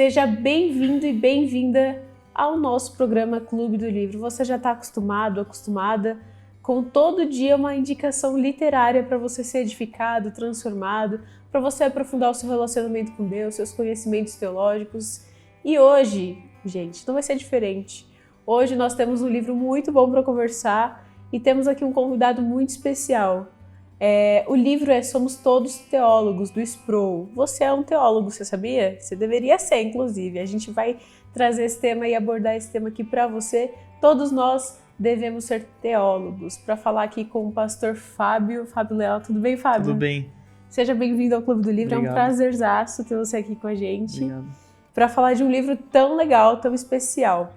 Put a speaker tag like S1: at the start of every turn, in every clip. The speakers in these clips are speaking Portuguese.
S1: Seja bem-vindo e bem-vinda ao nosso programa Clube do Livro. Você já está acostumada com todo dia uma indicação literária para você ser edificado, transformado, para você aprofundar o seu relacionamento com Deus, seus conhecimentos teológicos. E hoje, gente, não vai ser diferente. Hoje nós temos um livro muito bom para conversar e temos aqui um convidado muito especial. O livro é Somos Todos Teólogos, do Sproul. Você é um teólogo, você sabia? Você deveria ser, inclusive. A gente vai trazer esse tema e abordar esse tema aqui para você. Todos nós devemos ser teólogos. Para falar aqui com o pastor Fábio Leal. Tudo bem, Fábio?
S2: Tudo bem.
S1: Seja bem-vindo ao Clube do Livro.
S2: Obrigado.
S1: É um prazerzaço ter você aqui com a gente.
S2: Obrigado.
S1: Para falar de um livro tão legal, tão especial.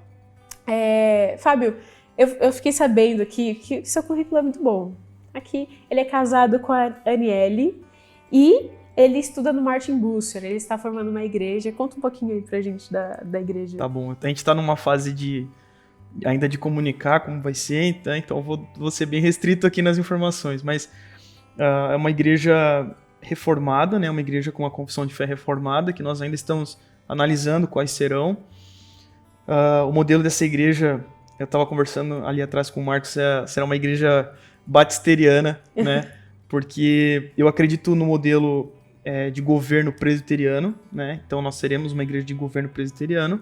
S1: Fábio, eu fiquei sabendo aqui que seu currículo é muito bom. Aqui, ele é casado com a Aniele e ele estuda no Martin Bucer, ele está formando uma igreja. Conta um pouquinho aí pra gente da igreja.
S2: Tá bom, a gente tá numa fase ainda de comunicar como vai ser, então eu vou ser bem restrito aqui nas informações, mas é uma igreja reformada, né, uma igreja com uma confissão de fé reformada, que nós ainda estamos analisando quais serão. O modelo dessa igreja, eu estava conversando ali atrás com o Marcos, será uma igreja batisteriana, né? Porque eu acredito no modelo de governo presbiteriano, né? Então nós seremos uma igreja de governo presbiteriano.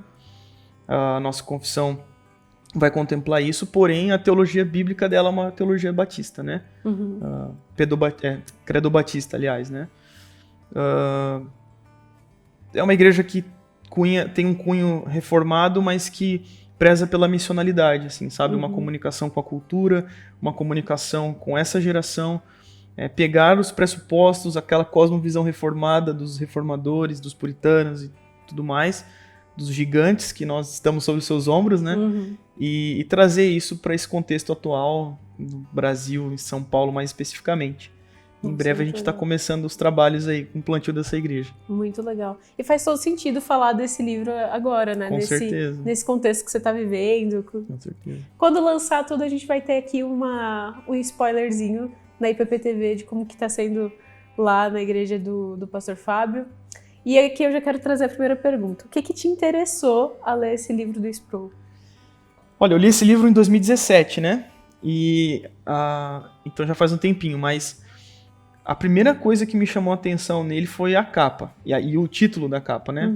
S2: A nossa confissão vai contemplar isso, porém a teologia bíblica dela é uma teologia batista, né?
S1: Uhum.
S2: Credo batista, aliás, né? É uma igreja que tem um cunho reformado, mas que preza pela missionalidade, assim, sabe? Uma comunicação com a cultura, uma comunicação com essa geração, pegar os pressupostos, aquela cosmovisão reformada dos reformadores, dos puritanos e tudo mais, dos gigantes que nós estamos sobre os seus ombros, né? E trazer isso para esse contexto atual, no Brasil, em São Paulo mais especificamente. Em breve a gente está começando os trabalhos aí com o plantio dessa igreja. Muito legal.
S1: E faz todo sentido falar desse livro agora, né?
S2: Com certeza.
S1: Nesse contexto que você está vivendo.
S2: Com certeza.
S1: Quando lançar tudo, a gente vai ter aqui um spoilerzinho na IPPTV de como que está sendo lá na igreja do pastor Fábio. E aqui eu já quero trazer a primeira pergunta. O que te interessou a ler esse livro do Sproul?
S2: Olha, eu li esse livro em 2017, né? Então já faz um tempinho, mas a primeira coisa que me chamou a atenção nele foi a capa, e o título da capa, né?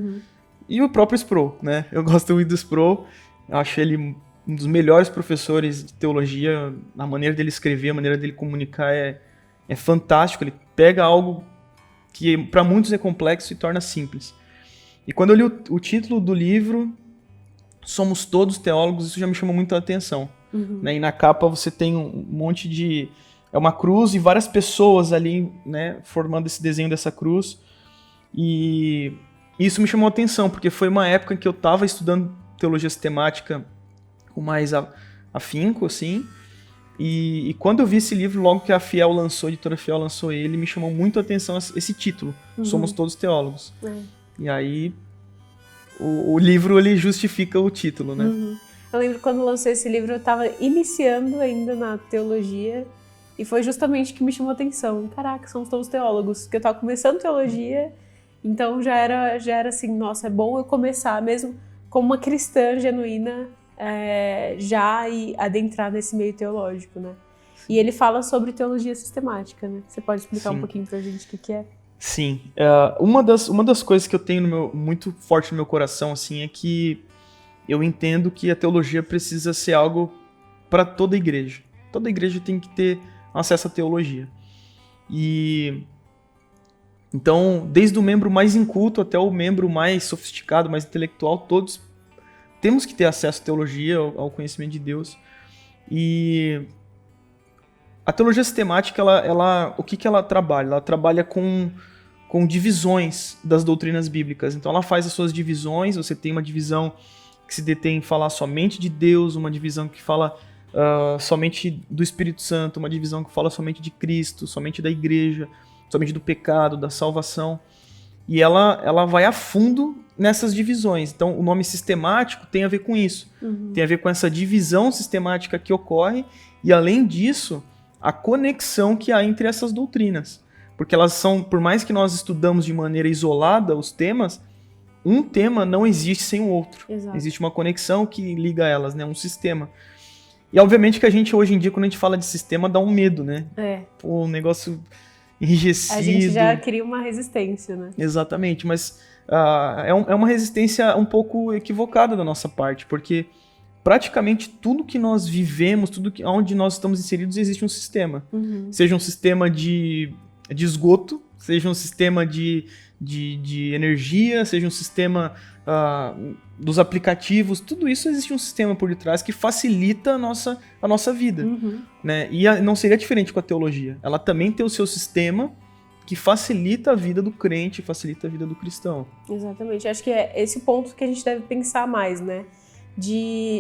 S2: E o próprio Sproul, né? Eu gosto muito do Sproul, eu acho ele um dos melhores professores de teologia, a maneira dele escrever, a maneira dele comunicar é fantástico, ele pega algo que para muitos é complexo e torna simples. E quando eu li o título do livro, Somos Todos Teólogos, isso já me chamou muito a atenção. Né? E na capa você tem um monte de... É uma cruz e várias pessoas ali, né, formando esse desenho dessa cruz. E isso me chamou a atenção, porque foi uma época em que eu estava estudando teologia sistemática com mais afinco, assim. E quando eu vi esse livro, logo que a editora Fiel lançou ele, me chamou muito a atenção esse título, Somos Todos Teólogos. E aí o livro ele justifica o título, né?
S1: Eu lembro quando lancei esse livro, eu estava iniciando ainda na teologia. E foi justamente que me chamou a atenção. Caraca, somos todos teólogos. Porque eu estava começando teologia, então já era assim, nossa, é bom eu começar mesmo como uma cristã genuína já e adentrar nesse meio teológico, né? E ele fala sobre teologia sistemática, né? Você pode explicar um pouquinho pra gente o que é?
S2: Sim. Uma das coisas que eu tenho muito forte no meu coração, assim, é que eu entendo que a teologia precisa ser algo para toda igreja. Toda igreja tem que ter acesso à teologia. E então, desde o membro mais inculto até o membro mais sofisticado, mais intelectual, todos temos que ter acesso à teologia, ao conhecimento de Deus. E a teologia sistemática, o que ela trabalha? Ela trabalha com divisões das doutrinas bíblicas. Então ela faz as suas divisões, você tem uma divisão que se detém em falar somente de Deus, uma divisão que fala somente do Espírito Santo, uma divisão que fala somente de Cristo, somente da igreja, somente do pecado, da salvação. E ela vai a fundo nessas divisões. Então, o nome sistemático tem a ver com isso. Tem a ver com essa divisão sistemática que ocorre e, além disso, a conexão que há entre essas doutrinas. Porque elas são, por mais que nós estudamos de maneira isolada os temas, um tema não existe sem o outro.
S1: Exato.
S2: Existe uma conexão que liga elas, né? Um sistema. E obviamente que a gente hoje em dia, quando a gente fala de sistema, dá um medo, né? Pô, um negócio enrijecido.
S1: A gente já cria uma resistência, né?
S2: Exatamente, mas é uma resistência um pouco equivocada da nossa parte, porque praticamente tudo que nós vivemos, onde nós estamos inseridos, existe um sistema. Seja um sistema de esgoto, seja um sistema de energia, seja um sistema dos aplicativos, tudo isso existe um sistema por detrás que facilita a nossa vida. Né? E não seria diferente com a teologia. Ela também tem o seu sistema que facilita a vida do crente, facilita a vida do cristão.
S1: Exatamente. Acho que é esse ponto que a gente deve pensar mais, né?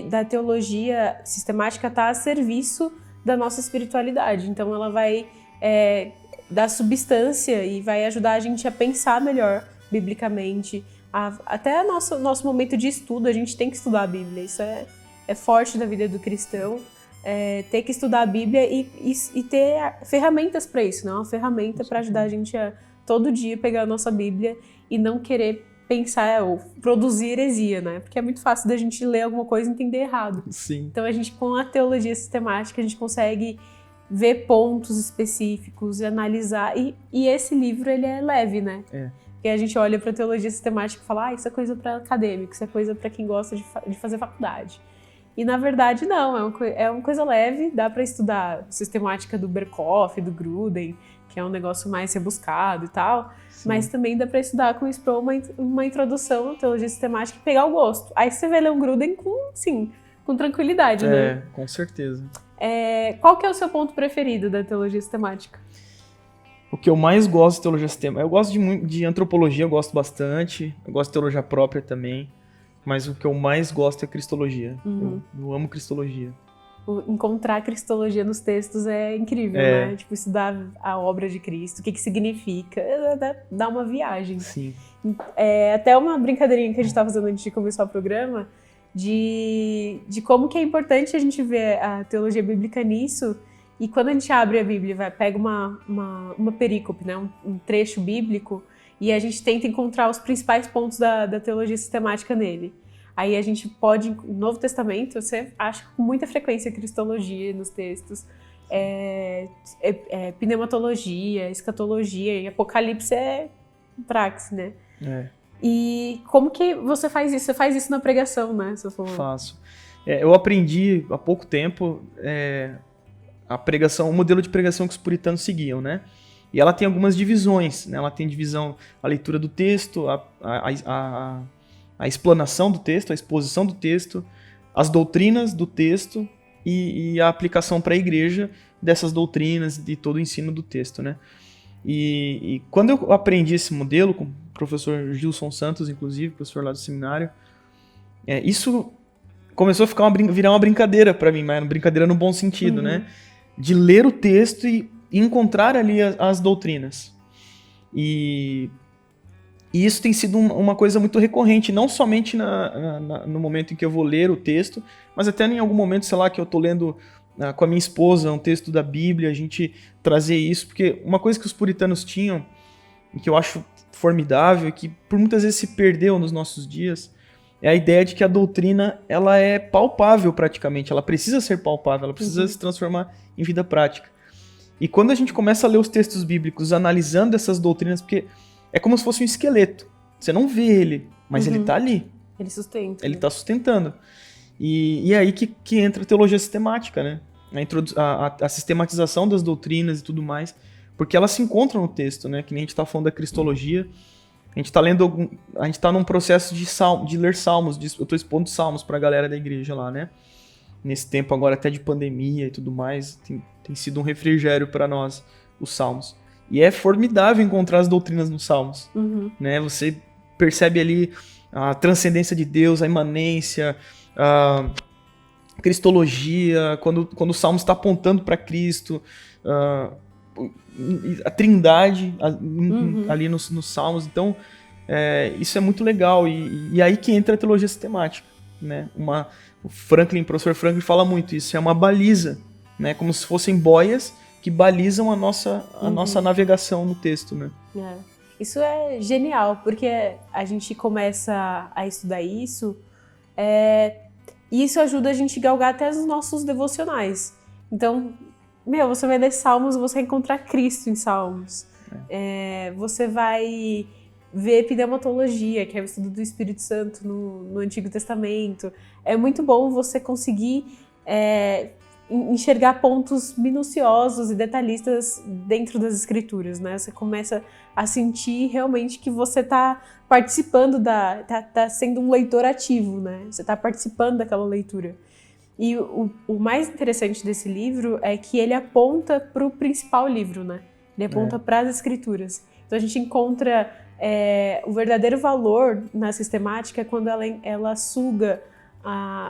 S1: Da teologia sistemática estar a serviço da nossa espiritualidade. Então ela vai dar substância e vai ajudar a gente a pensar melhor biblicamente. Até nosso momento de estudo, a gente tem que estudar a Bíblia. Isso é forte da vida do cristão. Ter que estudar a Bíblia e ter ferramentas para isso, né? Uma ferramenta para ajudar a gente a todo dia pegar a nossa Bíblia e não querer pensar ou produzir heresia, né? Porque é muito fácil da gente ler alguma coisa e entender errado.
S2: Sim.
S1: Então a gente, com a teologia sistemática, a gente consegue ver pontos específicos e analisar. E esse livro, ele é leve, né? Porque a gente olha para a teologia sistemática e fala, isso é coisa para acadêmico, isso é coisa para quem gosta de fazer faculdade. E, na verdade, não. É uma coisa leve, dá para estudar sistemática do Berkhoff, do Gruden, que é um negócio mais rebuscado e tal. Sim. Mas também dá para estudar com o Sproul uma introdução à teologia sistemática e pegar o gosto. Aí você vai ler um Gruden com tranquilidade, né?
S2: Com certeza.
S1: Qual que é o seu ponto preferido da teologia sistemática?
S2: O que eu mais gosto de teologia sistemática... Eu gosto de antropologia, eu gosto bastante. Eu gosto de teologia própria também. Mas o que eu mais gosto é cristologia. Eu amo cristologia.
S1: Encontrar a cristologia nos textos é incrível, né? Tipo, estudar a obra de Cristo, o que significa, dá uma viagem.
S2: Sim.
S1: Até uma brincadeirinha que a gente estava fazendo antes de começar o programa, de como que é importante a gente ver a teologia bíblica nisso, e quando a gente abre a Bíblia, pega uma perícope, né? Um trecho bíblico, e a gente tenta encontrar os principais pontos da teologia sistemática nele. Aí a gente pode, no Novo Testamento, você acha com muita frequência cristologia nos textos, pneumatologia, escatologia, e Apocalipse é praxe, né? E como que você faz isso? Você faz isso na pregação, né? Você falou.
S2: Faço. Eu aprendi há pouco tempo a pregação, o modelo de pregação que os puritanos seguiam, né? E ela tem algumas divisões, né? Ela tem divisão, a leitura do texto, a explanação do texto, a exposição do texto, as doutrinas do texto e a aplicação para a igreja dessas doutrinas e todo o ensino do texto, né? E quando eu aprendi esse modelo, com o professor Gilson Santos, inclusive, professor lá do seminário, isso começou a virar uma brincadeira para mim, mas uma brincadeira no bom sentido, né? De ler o texto e encontrar ali as doutrinas. E isso tem sido uma coisa muito recorrente, não somente no momento em que eu vou ler o texto, mas até em algum momento, sei lá, que eu estou lendo com a minha esposa um texto da Bíblia, a gente trazer isso, porque uma coisa que os puritanos tinham, e que eu acho formidável, e que por muitas vezes se perdeu nos nossos dias, é a ideia de que a doutrina ela é palpável praticamente, ela precisa ser palpável, ela precisa se transformar em vida prática. E quando a gente começa a ler os textos bíblicos analisando essas doutrinas, porque é como se fosse um esqueleto. Você não vê ele, mas ele está ali.
S1: Ele sustenta.
S2: Ele está sustentando. E é aí que entra a teologia sistemática, né? A sistematização das doutrinas e tudo mais, porque elas se encontram no texto, né? Que nem a gente está falando da cristologia. A gente está num processo de ler salmos, eu estou expondo salmos para a galera da igreja lá, né? Nesse tempo agora até de pandemia e tudo mais, tem sido um refrigério para nós, os salmos. E é formidável encontrar as doutrinas nos salmos, né? Você percebe ali a transcendência de Deus, a imanência, a cristologia, quando o salmo está apontando para Cristo, a trindade ali nos salmos. Então, isso é muito legal. E aí que entra a teologia sistemática, né? O professor Franklin fala muito isso, é uma baliza, né? Como se fossem boias que balizam a nossa navegação no texto, né?
S1: Isso é genial, porque a gente começa a estudar isso, e isso ajuda a gente a galgar até os nossos devocionais. Então, você vai ler Salmos, você vai encontrar Cristo em Salmos. Você vai ver pneumatologia, que é o estudo do Espírito Santo no Antigo Testamento. É muito bom você conseguir enxergar pontos minuciosos e detalhistas dentro das escrituras, né? Você começa a sentir realmente que você está participando tá sendo um leitor ativo, né? Você está participando daquela leitura. E o mais interessante desse livro é que ele aponta para o principal livro, né? Ele aponta para as escrituras. Então a gente encontra o verdadeiro valor na sistemática quando ela suga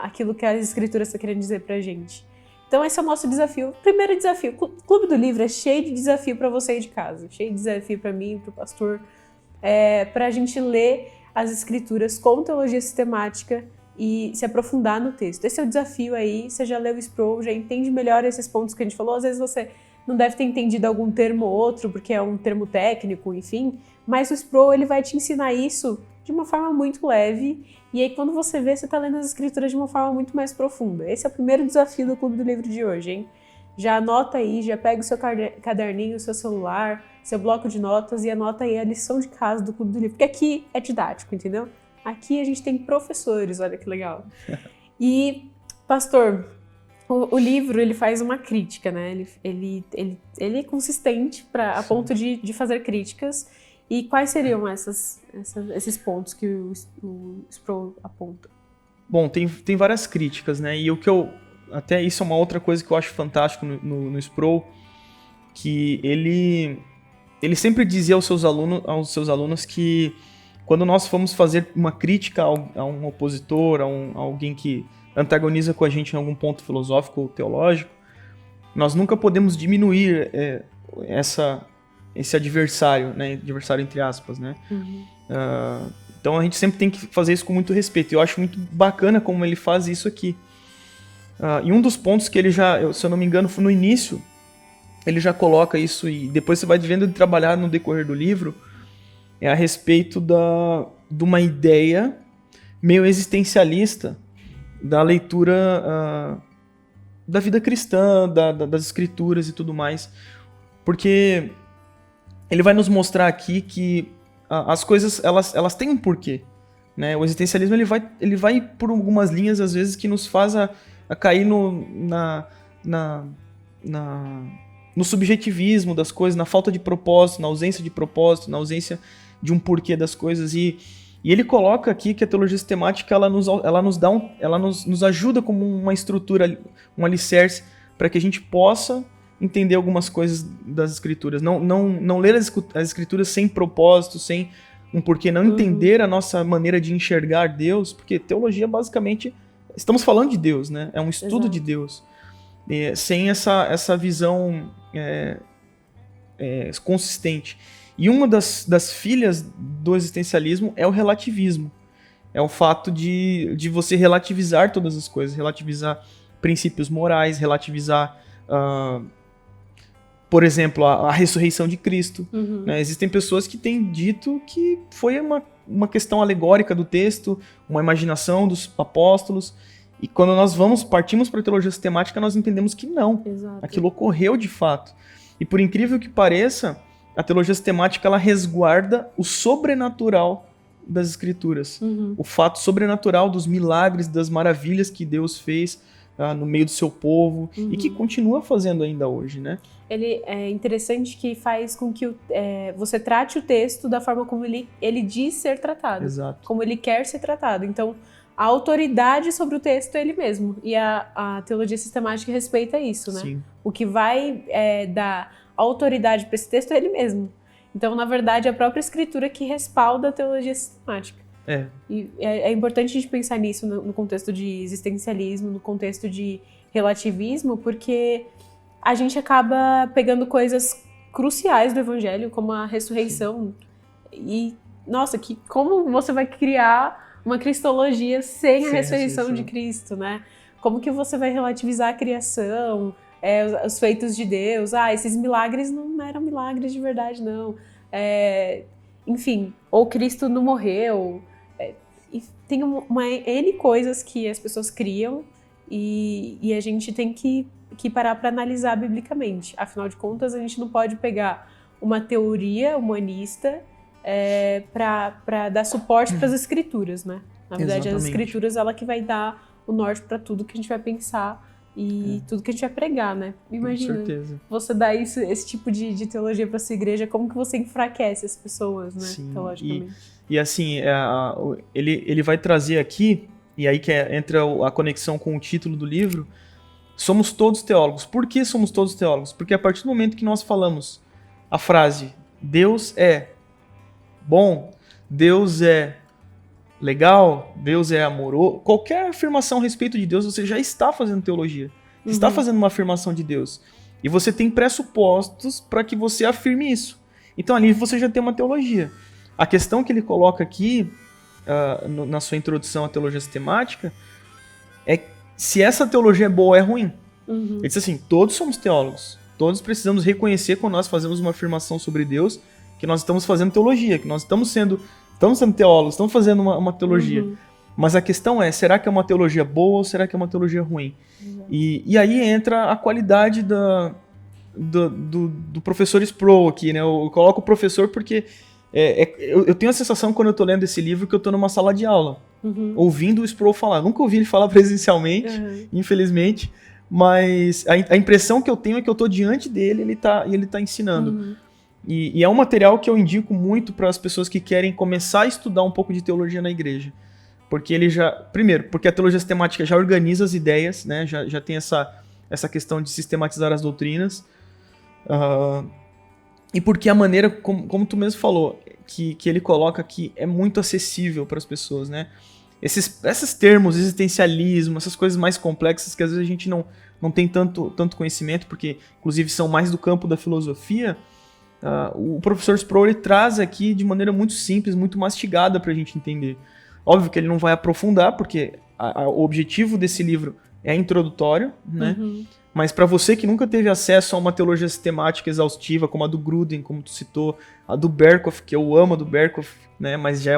S1: aquilo que as escrituras estão querendo dizer para a gente. Então esse é o nosso desafio. Primeiro desafio, o Clube do Livro é cheio de desafio para você aí de casa, cheio de desafio para mim, para o pastor, para a gente ler as escrituras com teologia sistemática e se aprofundar no texto. Esse é o desafio aí, você já leu o Sproul, já entende melhor esses pontos que a gente falou, às vezes você não deve ter entendido algum termo ou outro, porque é um termo técnico, enfim, mas o Sproul ele vai te ensinar isso de uma forma muito leve, e aí quando você vê, você está lendo as escrituras de uma forma muito mais profunda. Esse é o primeiro desafio do Clube do Livro de hoje, hein? Já anota aí, já pega o seu caderninho, o seu celular, seu bloco de notas e anota aí a lição de casa do Clube do Livro, porque aqui é didático, entendeu? Aqui a gente tem professores, olha que legal. E, pastor, o livro ele faz uma crítica, né? Ele é consistente a ponto de fazer críticas. E quais seriam esses pontos que o Sproul aponta?
S2: Bom, tem várias críticas, né? E até isso é uma outra coisa que eu acho fantástico no Sproul, que ele sempre dizia aos seus alunos que quando nós formos fazer uma crítica a um opositor, a alguém que antagoniza com a gente em algum ponto filosófico ou teológico, nós nunca podemos diminuir esse adversário, né? Adversário entre aspas, né?
S1: Uhum.
S2: Então a gente sempre tem que fazer isso com muito respeito. Eu acho muito bacana como ele faz isso aqui. E um dos pontos que ele se eu não me engano, foi no início, ele já coloca isso, e depois você vai vendo ele trabalhar no decorrer do livro, é a respeito de uma ideia meio existencialista da leitura da vida cristã, das escrituras e tudo mais. Porque ele vai nos mostrar aqui que as coisas elas têm um porquê, né? O existencialismo ele vai por algumas linhas, às vezes, que nos faz a cair no subjetivismo das coisas, na falta de propósito, na ausência de propósito, na ausência de um porquê das coisas. E ele coloca aqui que a teologia sistemática ela nos ajuda como uma estrutura, um alicerce, para que a gente possa entender algumas coisas das escrituras. Não ler as escrituras sem propósito, sem um porquê, não entender a nossa maneira de enxergar Deus, porque teologia basicamente, estamos falando de Deus, né? É um estudo de Deus. Sem essa visão consistente. E uma das filhas do existencialismo é o relativismo. É o fato de você relativizar todas as coisas, relativizar princípios morais, relativizar, por exemplo, a ressurreição de Cristo.
S1: Uhum.
S2: Né? Existem pessoas que têm dito que foi uma questão alegórica do texto, uma imaginação dos apóstolos. E quando nós partimos para a teologia sistemática, nós entendemos que não.
S1: Exato.
S2: Aquilo ocorreu de fato. E por incrível que pareça, a teologia sistemática ela resguarda o sobrenatural das escrituras.
S1: Uhum.
S2: O fato sobrenatural dos milagres, das maravilhas que Deus fez no meio do seu povo e que continua fazendo ainda hoje, né?
S1: Ele é interessante que faz com que você trate o texto da forma como ele diz ser tratado.
S2: Exato.
S1: Como ele quer ser tratado. Então, a autoridade sobre o texto é ele mesmo. E a teologia sistemática respeita isso, né?
S2: Sim.
S1: O que vai dar autoridade para esse texto é ele mesmo. Então, na verdade, é a própria escritura que respalda a teologia sistemática. E é importante a gente pensar nisso no contexto de existencialismo, no contexto de relativismo, porque a gente acaba pegando coisas cruciais do evangelho, como a ressurreição. Sim. E, nossa, como você vai criar uma cristologia sem a ressurreição de Cristo, né? Como que você vai relativizar a criação, os feitos de Deus? Esses milagres não eram milagres de verdade, não. enfim, ou Cristo não morreu. E tem uma N coisas que as pessoas criam e a gente tem que parar para analisar biblicamente. Afinal de contas, a gente não pode pegar uma teoria humanista para dar suporte para as escrituras, né? Na verdade,
S2: Exatamente.
S1: as escrituras ela que vai dar o norte para tudo que a gente vai pensar e tudo que a gente vai pregar, né? Imagina,
S2: Com certeza.
S1: você dar esse tipo de teologia para sua igreja, como que você enfraquece as pessoas, né?
S2: Sim,
S1: Teologicamente.
S2: E assim, ele vai trazer aqui, e aí que entra a conexão com o título do livro, somos todos teólogos. Por que somos todos teólogos? Porque a partir do momento que nós falamos a frase Deus é bom, Deus é legal, Deus é amoroso, qualquer afirmação a respeito de Deus, você já está fazendo teologia. Você está fazendo uma afirmação de Deus. E você tem pressupostos para que você afirme isso. Então ali você já tem uma teologia. A questão que ele coloca aqui, na sua introdução à teologia sistemática, é se essa teologia é boa ou é ruim. Ele diz assim, todos somos teólogos. Todos precisamos reconhecer quando nós fazemos uma afirmação sobre Deus, que nós estamos fazendo teologia, que nós estamos sendo teólogos, estamos fazendo uma teologia. Mas a questão é, será que é uma teologia boa ou será que é uma teologia ruim? E aí entra a qualidade do professor Sproul aqui, né? Eu coloco o professor porque eu tenho a sensação quando eu estou lendo esse livro que eu estou numa sala de aula, ouvindo o Sproul falar. Nunca ouvi ele falar presencialmente, infelizmente, mas a impressão que eu tenho é que eu estou diante dele e ele tá ensinando. E é um material que eu indico muito para as pessoas que querem começar a estudar um pouco de teologia na igreja. Porque ele primeiro, porque a teologia sistemática já organiza as ideias, né? Já tem essa questão de sistematizar as doutrinas. E porque a maneira, como tu mesmo falou, que ele coloca aqui é muito acessível para as pessoas, né? Esses termos, existencialismo, essas coisas mais complexas que às vezes a gente não tem tanto conhecimento, porque inclusive são mais do campo da filosofia. O professor Sproul ele traz aqui de maneira muito simples, muito mastigada para a gente entender. Óbvio que ele não vai aprofundar, porque o objetivo desse livro é introdutório, né? Mas para você que nunca teve acesso a uma teologia sistemática exaustiva, como a do Gruden, como tu citou, a do Berkhof, que eu amo a do Berkhof, né? Mas já é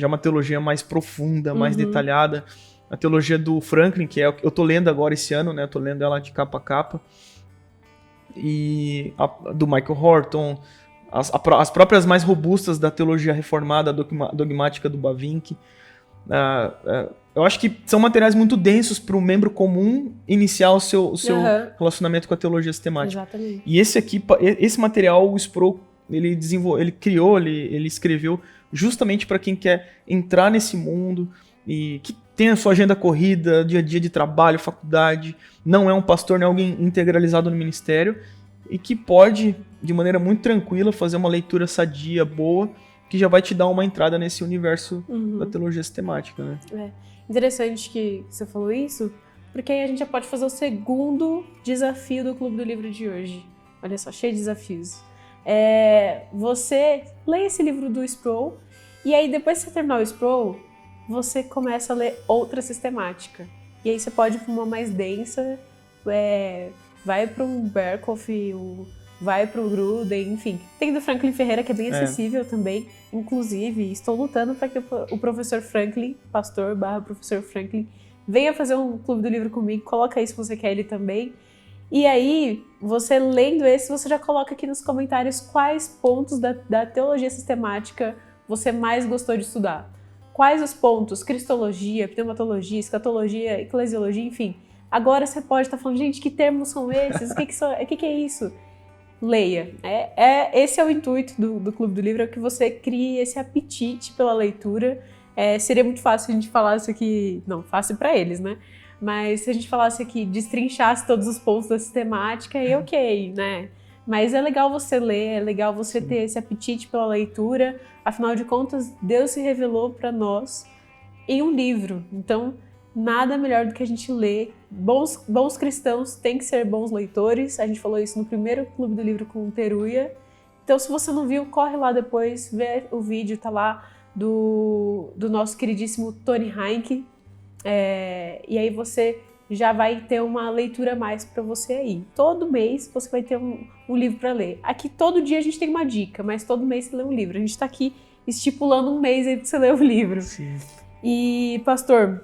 S2: uma teologia mais profunda, mais detalhada. A teologia do Franklin, que eu tô lendo agora esse ano, né? Eu tô lendo ela de capa a capa. E do Michael Horton, as próprias mais robustas da teologia reformada, dogmática do Bavinck. Eu acho que são materiais muito densos para o membro comum iniciar o seu relacionamento com a teologia sistemática.
S1: Exatamente.
S2: E esse material, o Sproul, ele criou, ele escreveu justamente para quem quer entrar nesse mundo e que tem a sua agenda corrida, dia a dia de trabalho, faculdade, não é um pastor, não é alguém integralizado no ministério e que pode, de maneira muito tranquila, fazer uma leitura sadia, boa, que já vai te dar uma entrada nesse universo da teologia sistemática, né?
S1: Interessante que você falou isso, porque aí a gente já pode fazer o segundo desafio do Clube do Livro de hoje. Olha só, cheio de desafios. Você lê esse livro do Sproul e aí depois que você terminar o Sproul, você começa a ler outra sistemática. E aí você pode ir para uma mais densa, vai para um Berkhof, vai para o Gruden, enfim. Tem do Franklin Ferreira, que é bem acessível também. Inclusive, estou lutando para que o professor Franklin, pastor/professor Franklin, venha fazer um Clube do Livro comigo. Coloca aí se você quer ele também. E aí, você lendo esse, você já coloca aqui nos comentários quais pontos da teologia sistemática você mais gostou de estudar. Quais os pontos? Cristologia, pneumatologia, escatologia, eclesiologia, enfim. Agora você pode estar falando, gente, que termos são esses? O que é isso? Leia. Esse é o intuito do Clube do Livro, é que você crie esse apetite pela leitura. Seria muito fácil se a gente falasse aqui... Não, fácil para eles, né? Mas se a gente falasse aqui, destrinchasse todos os pontos da sistemática, aí ok, né? Mas é legal você ler, é legal você ter esse apetite pela leitura. Afinal de contas, Deus se revelou para nós em um livro. Então, nada melhor do que a gente ler. Bons cristãos têm que ser bons leitores. A gente falou isso no primeiro Clube do Livro com o Teruya. Então, se você não viu, corre lá depois, vê o vídeo, tá lá, do nosso queridíssimo Tony Heinck. E aí você já vai ter uma leitura a mais para você aí. Todo mês você vai ter um livro para ler. Aqui todo dia a gente tem uma dica, mas todo mês você lê um livro. A gente está aqui estipulando um mês aí pra você ler o livro.
S2: Sim.
S1: E, pastor,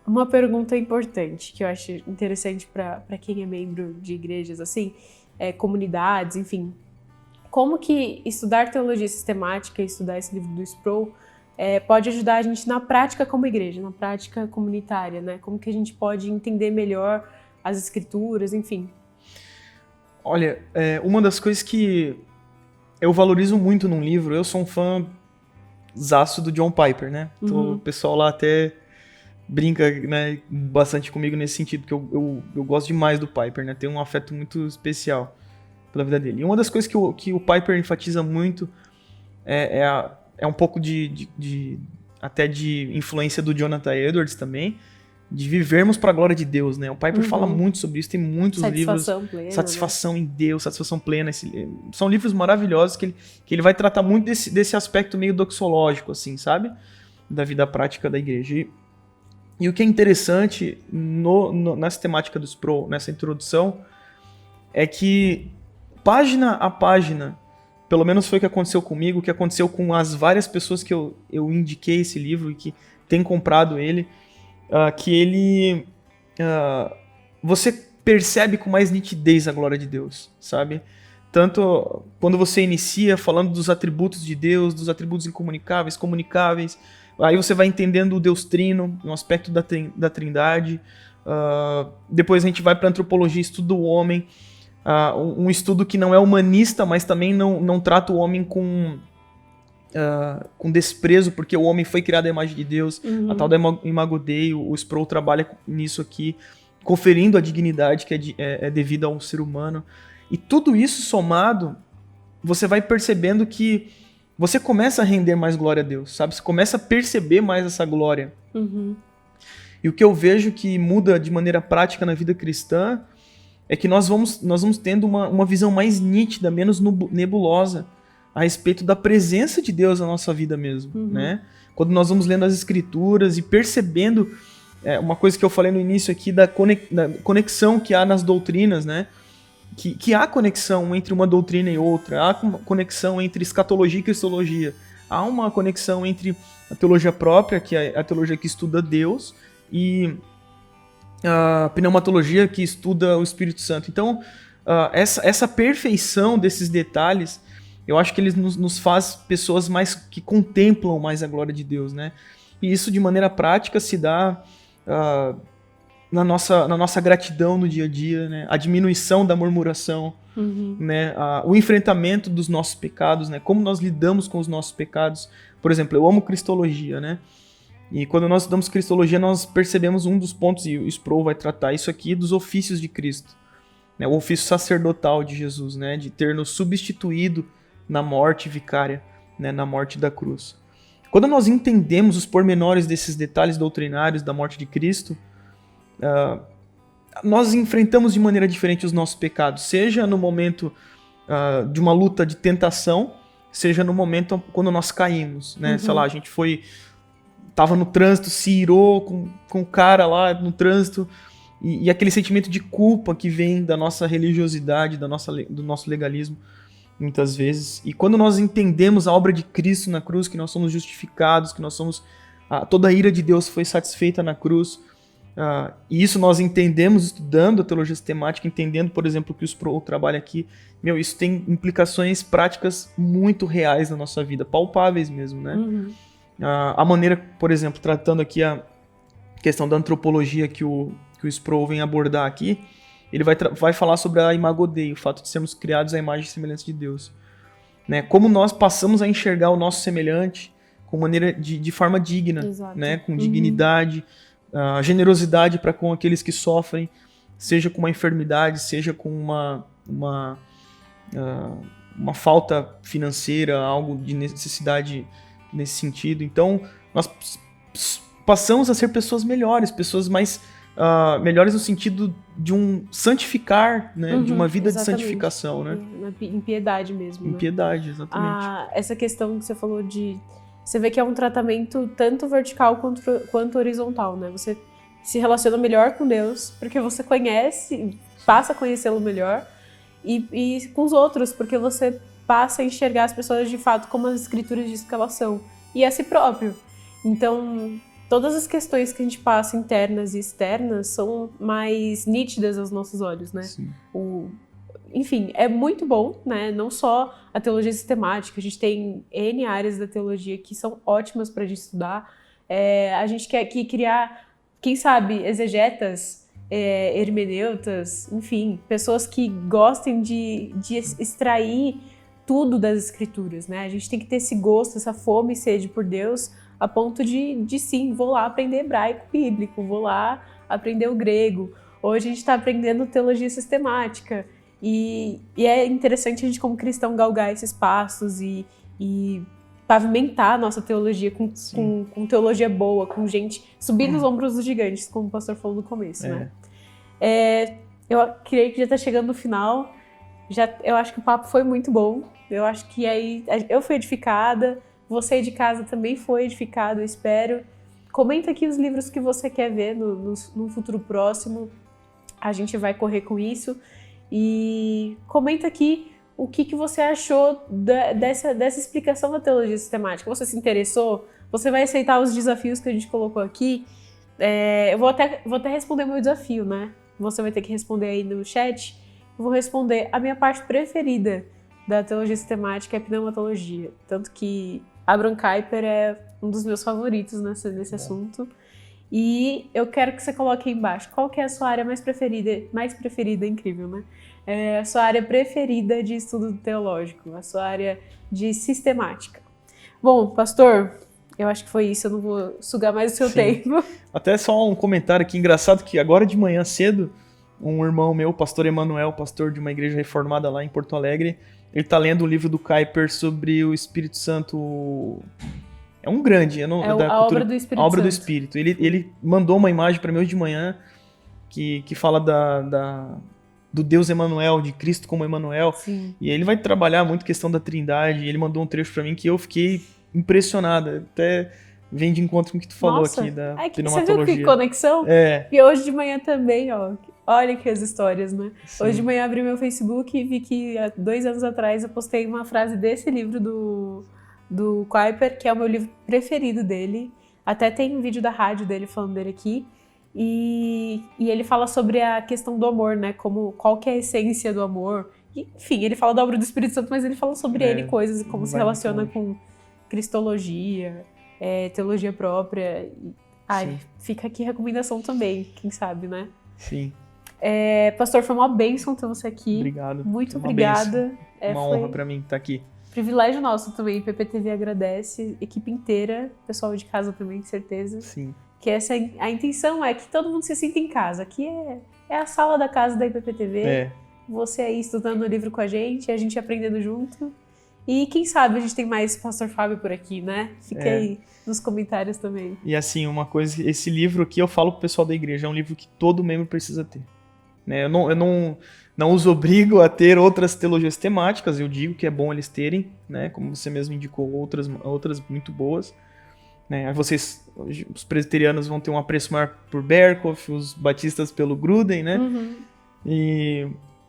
S1: uma pergunta importante que eu acho interessante para quem é membro de igrejas, assim, comunidades, enfim. Como que estudar teologia sistemática e estudar esse livro do Sproul pode ajudar a gente na prática como igreja, na prática comunitária, né? Como que a gente pode entender melhor as escrituras, enfim.
S2: Olha, uma das coisas que eu valorizo muito num livro, eu sou um fãzaço do John Piper, né? Então, o pessoal lá até brinca, né, bastante comigo nesse sentido, porque eu gosto demais do Piper, né? Tenho um afeto muito especial pela vida dele. E uma das coisas que o Piper enfatiza muito é um pouco até de influência do Jonathan Edwards também, de vivermos para a glória de Deus, né? O Piper fala muito sobre isso, tem muitos livros.
S1: Plena,
S2: Satisfação,
S1: né?
S2: em Deus, Satisfação Plena. São livros maravilhosos que ele vai tratar muito desse aspecto meio doxológico, assim, sabe? Da vida prática da igreja. E o que é interessante nessa temática do Sproul, nessa introdução, é que página a página, pelo menos foi o que aconteceu comigo, o que aconteceu com as várias pessoas que eu indiquei esse livro e que têm comprado ele, que ele... você percebe com mais nitidez a glória de Deus, sabe? Tanto quando você inicia falando dos atributos de Deus, dos atributos incomunicáveis, comunicáveis, aí você vai entendendo o Deus Trino, um aspecto da Trindade. Depois a gente vai para a antropologia, estudo do homem, um estudo que não é humanista, mas também não trata o homem com desprezo, porque o homem foi criado à imagem de Deus, a tal da Imago Dei. O Sproul trabalha nisso aqui, conferindo a dignidade que é devida ao ser humano. E tudo isso somado, você vai percebendo que você começa a render mais glória a Deus, sabe? Você começa a perceber mais essa glória. E o que eu vejo que muda de maneira prática na vida cristã é que nós vamos tendo uma visão mais nítida, menos nebulosa, a respeito da presença de Deus na nossa vida mesmo, né? Quando nós vamos lendo as Escrituras e percebendo uma coisa que eu falei no início aqui, da conexão que há nas doutrinas, né? Que há conexão entre uma doutrina e outra, há conexão entre escatologia e cristologia, há uma conexão entre a teologia própria, que é a teologia que estuda Deus, e a pneumatologia, que estuda o Espírito Santo. Então, essa perfeição desses detalhes, eu acho que eles nos faz pessoas mais que contemplam mais a glória de Deus, né? E isso, de maneira prática, se dá na nossa gratidão no dia a dia, né? A diminuição da murmuração, né? O enfrentamento dos nossos pecados, né? Como nós lidamos com os nossos pecados. Por exemplo, eu amo cristologia, né? E quando nós estudamos cristologia, nós percebemos um dos pontos, e o Sproul vai tratar isso aqui, dos ofícios de Cristo, né? O ofício sacerdotal de Jesus, né? De ter nos substituído na morte vicária, né? Na morte da cruz. Quando nós entendemos os pormenores desses detalhes doutrinários da morte de Cristo, nós enfrentamos de maneira diferente os nossos pecados, seja no momento de uma luta de tentação, seja no momento quando nós caímos, né? Sei lá, a gente tava no trânsito, se irou com o cara lá no trânsito, e aquele sentimento de culpa que vem da nossa religiosidade, do nosso legalismo, muitas vezes. E quando nós entendemos a obra de Cristo na cruz, que nós somos justificados, que nós somos... toda a ira de Deus foi satisfeita na cruz, e isso nós entendemos estudando a teologia sistemática, entendendo, por exemplo, que o Sproul trabalha aqui, isso tem implicações práticas muito reais na nossa vida, palpáveis mesmo, né? A maneira, por exemplo, tratando aqui a questão da antropologia que o Sproul vem abordar aqui, ele vai falar sobre a Imago Dei, o fato de sermos criados à imagem e semelhança de Deus, né? Como nós passamos a enxergar o nosso semelhante de forma digna, né? Com dignidade, generosidade para com aqueles que sofrem, seja com uma enfermidade, seja com uma falta financeira, algo de necessidade nesse sentido. Então, nós passamos a ser pessoas melhores, pessoas mais melhores no sentido de um santificar, né? De uma vida de santificação, né?
S1: Em piedade mesmo.
S2: Em piedade, exatamente.
S1: Essa questão que você falou você vê que é um tratamento tanto vertical quanto horizontal, né? Você se relaciona melhor com Deus, porque você conhece, passa a conhecê-lo melhor, e com os outros, porque você passa a enxergar as pessoas de fato como as escrituras dizem que elas são, e a si próprio. Então, todas as questões que a gente passa, internas e externas, são mais nítidas aos nossos olhos, né?
S2: Sim.
S1: Enfim, é muito bom, né? Não só a teologia sistemática, a gente tem N áreas da teologia que são ótimas para a gente estudar. A gente quer aqui criar, quem sabe, exegetas, hermeneutas, enfim, pessoas que gostem de extrair tudo das escrituras, né? A gente tem que ter esse gosto, essa fome e sede por Deus, a ponto de sim, vou lá aprender hebraico bíblico, vou lá aprender o grego. Hoje a gente está aprendendo teologia sistemática. E é interessante a gente, como cristão, galgar esses passos e pavimentar a nossa teologia com teologia boa, com gente subir nos ombros dos gigantes, como o pastor falou no começo, né? Eu creio que já está chegando no final. Eu acho que o papo foi muito bom. Eu acho que aí eu fui edificada, você de casa também foi edificado, eu espero. Comenta aqui os livros que você quer ver no futuro próximo. A gente vai correr com isso. E comenta aqui o que você achou dessa explicação da teologia sistemática. Você se interessou? Você vai aceitar os desafios que a gente colocou aqui? Eu vou até responder meu desafio, né? Você vai ter que responder aí no chat. Eu vou responder. A minha parte preferida da teologia sistemática é a pneumatologia. Tanto que Abraham Kuyper é um dos meus favoritos nesse assunto. E eu quero que você coloque aí embaixo qual que é a sua área mais preferida, incrível, né? A sua área preferida de estudo teológico, a sua área de sistemática. Bom, pastor, eu acho que foi isso, eu não vou sugar mais o seu tempo.
S2: Até só um comentário aqui engraçado, que agora de manhã cedo, um irmão meu, o pastor Emanuel, pastor de uma igreja reformada lá em Porto Alegre, ele tá lendo um livro do Kuyper sobre o Espírito Santo. É um grande,
S1: a obra do Espírito Santo.
S2: A obra do Espírito. Ele mandou uma imagem para mim hoje de manhã que fala do Deus Emanuel, de Cristo como Emanuel.
S1: Sim.
S2: E ele vai trabalhar muito a questão da Trindade. Ele mandou um trecho para mim que eu fiquei impressionado. Até vem de encontro com o que tu falou aqui da pneumatologia.
S1: Você viu que conexão? E hoje de manhã também, ó. Olha que as histórias, né? Sim. Hoje de manhã abri meu Facebook e vi que há 2 anos atrás eu postei uma frase desse livro do Kuyper, que é o meu livro preferido dele. Até tem um vídeo da rádio dele falando dele aqui. E ele fala sobre a questão do amor, né? Qual que é a essência do amor. E, enfim, ele fala da obra do Espírito Santo, mas ele fala sobre ele coisas, como se relaciona com cristologia, teologia própria. Fica aqui a recomendação também, quem sabe, né?
S2: Sim.
S1: Pastor, foi uma bênção ter você aqui.
S2: Obrigado.
S1: Muito obrigada.
S2: Uma honra para mim estar aqui.
S1: Privilégio nosso também, PPTV agradece, equipe inteira, pessoal de casa também, com certeza.
S2: Sim.
S1: Que a intenção é que todo mundo se sinta em casa. Aqui é a sala da casa da IPPTV. Você aí estudando o livro com a gente aprendendo junto. E quem sabe a gente tem mais Pastor Fábio por aqui, né? Fica aí nos comentários também.
S2: E assim, uma coisa, esse livro aqui eu falo pro pessoal da igreja, é um livro que todo membro precisa ter. Né? Eu não os obrigo a ter outras teologias temáticas, eu digo que é bom eles terem, né? Como você mesmo indicou, outras muito boas. Né? Os presbiterianos vão ter um apreço maior por Berkhoff, os batistas pelo Gruden, né?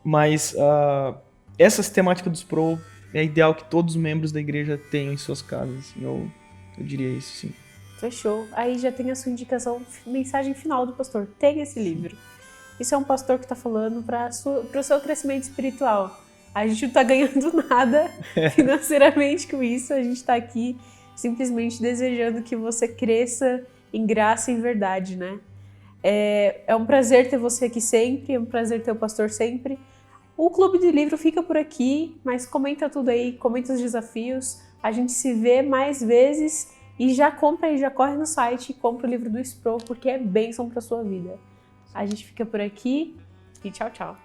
S2: Mas essa sistemática dos Pro é ideal que todos os membros da igreja tenham em suas casas. Eu diria isso, sim.
S1: Fechou. Aí já tem a sua indicação, mensagem final do pastor. Tem esse livro. Isso é um pastor que está falando para o seu crescimento espiritual. A gente não está ganhando nada financeiramente com isso. A gente está aqui simplesmente desejando que você cresça em graça e em verdade, né? É um prazer ter você aqui sempre, é um prazer ter o pastor sempre. O Clube do Livro fica por aqui, mas comenta tudo aí, comenta os desafios. A gente se vê mais vezes e já compra aí, já corre no site e compra o livro do Spro, porque é bênção para sua vida. A gente fica por aqui e tchau, tchau.